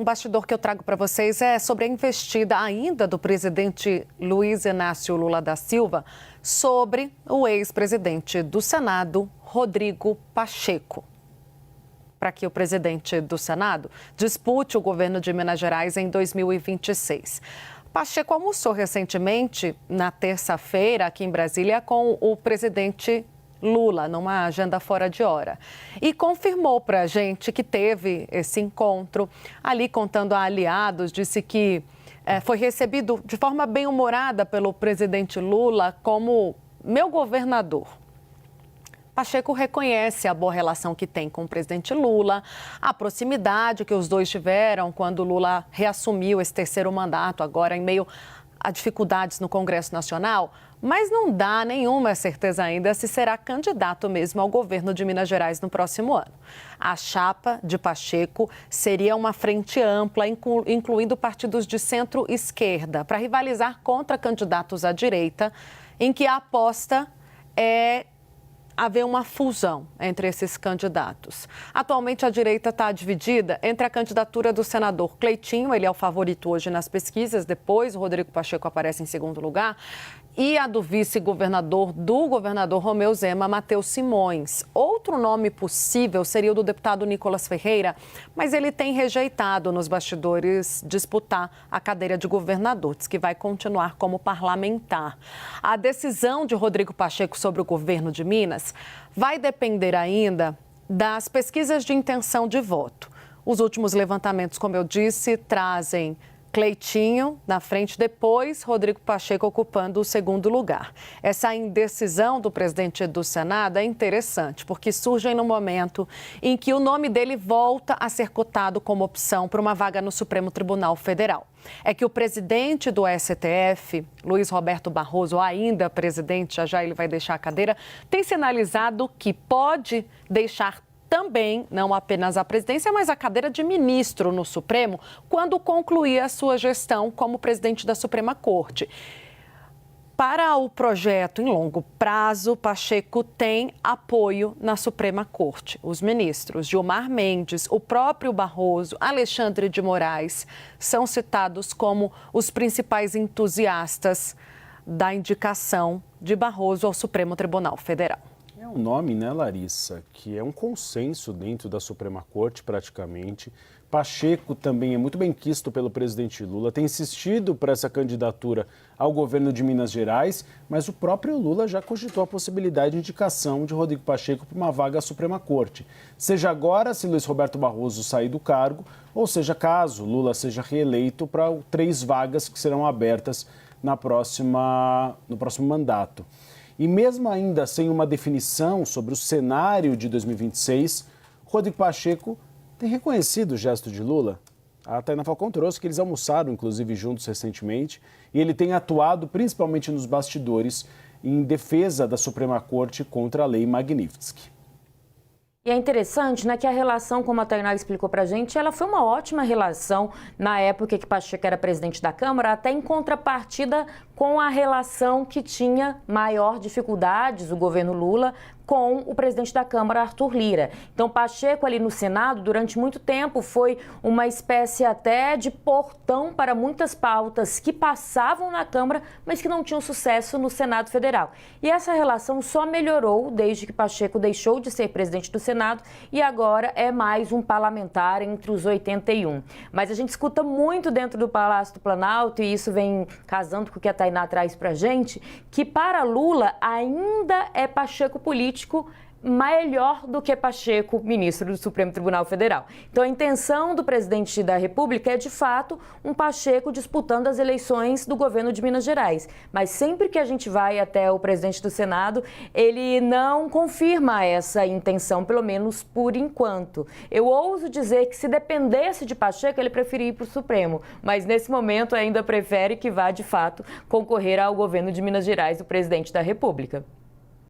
Um bastidor que eu trago para vocês é sobre a investida ainda do presidente Luiz Inácio Lula da Silva sobre o ex-presidente do Senado, Rodrigo Pacheco, para que o presidente do Senado dispute o governo de Minas Gerais em 2026. Pacheco almoçou recentemente, na terça-feira, aqui em Brasília, com o presidente Lula, numa agenda fora de hora. E confirmou para a gente que teve esse encontro. Ali, contando a aliados, disse que foi recebido de forma bem-humorada pelo presidente Lula como meu governador. Pacheco reconhece a boa relação que tem com o presidente Lula, a proximidade que os dois tiveram quando Lula reassumiu esse terceiro mandato, agora em meio a dificuldades no Congresso Nacional, mas não dá nenhuma certeza ainda se será candidato mesmo ao governo de Minas Gerais no próximo ano. A chapa de Pacheco seria uma frente ampla, incluindo partidos de centro-esquerda, para rivalizar contra candidatos à direita, em que a aposta é haver uma fusão entre esses candidatos. Atualmente, a direita está dividida entre a candidatura do senador Cleitinho, ele é o favorito hoje nas pesquisas, depois o Rodrigo Pacheco aparece em segundo lugar, e a do vice-governador do governador Romeu Zema, Matheus Simões. Outro nome possível seria o do deputado Nicolas Ferreira, mas ele tem rejeitado nos bastidores disputar a cadeira de governador, diz que vai continuar como parlamentar. A decisão de Rodrigo Pacheco sobre o governo de Minas vai depender ainda das pesquisas de intenção de voto. Os últimos levantamentos, como eu disse, trazem Cleitinho na frente, depois Rodrigo Pacheco ocupando o segundo lugar. Essa indecisão do presidente do Senado é interessante, porque surge no momento em que o nome dele volta a ser cotado como opção para uma vaga no Supremo Tribunal Federal. É que o presidente do STF, Luiz Roberto Barroso, ainda presidente, já ele vai deixar a cadeira, tem sinalizado que pode deixar também, não apenas a presidência, mas a cadeira de ministro no Supremo, quando concluir a sua gestão como presidente da Suprema Corte. Para o projeto em longo prazo, Pacheco tem apoio na Suprema Corte. Os ministros Gilmar Mendes, o próprio Barroso, Alexandre de Moraes são citados como os principais entusiastas da indicação de Barroso ao Supremo Tribunal Federal. É um nome, né, Larissa, que é um consenso dentro da Suprema Corte, praticamente. Pacheco também é muito bem quisto pelo presidente Lula, tem insistido para essa candidatura ao governo de Minas Gerais, mas o próprio Lula já cogitou a possibilidade de indicação de Rodrigo Pacheco para uma vaga à Suprema Corte. Seja agora, se Luiz Roberto Barroso sair do cargo, ou seja, caso Lula seja reeleito para 3 vagas que serão abertas no próximo mandato. E mesmo ainda sem uma definição sobre o cenário de 2026, Rodrigo Pacheco tem reconhecido o gesto de Lula. A Tainá Falcão trouxe que eles almoçaram, inclusive, juntos recentemente, e ele tem atuado principalmente nos bastidores em defesa da Suprema Corte contra a Lei Magnitsky. E é interessante, né, que a relação, como a Tainá explicou pra gente, ela foi uma ótima relação na época que Pacheco era presidente da Câmara, até em contrapartida com a relação que tinha maior dificuldades o governo Lula com o presidente da Câmara, Arthur Lira. Então, Pacheco ali no Senado, durante muito tempo, foi uma espécie até de portão para muitas pautas que passavam na Câmara, mas que não tinham sucesso no Senado Federal. E essa relação só melhorou desde que Pacheco deixou de ser presidente do Senado e agora é mais um parlamentar entre os 81. Mas a gente escuta muito dentro do Palácio do Planalto, e isso vem casando com o que a Tainá traz pra gente, que para Lula ainda é Pacheco político melhor do que Pacheco, ministro do Supremo Tribunal Federal. Então, a intenção do presidente da República é, de fato, um Pacheco disputando as eleições do governo de Minas Gerais. Mas sempre que a gente vai até o presidente do Senado, ele não confirma essa intenção, pelo menos por enquanto. Eu ouso dizer que, se dependesse de Pacheco, ele preferia ir para o Supremo. Mas, nesse momento, ainda prefere que vá, de fato, concorrer ao governo de Minas Gerais, o presidente da República.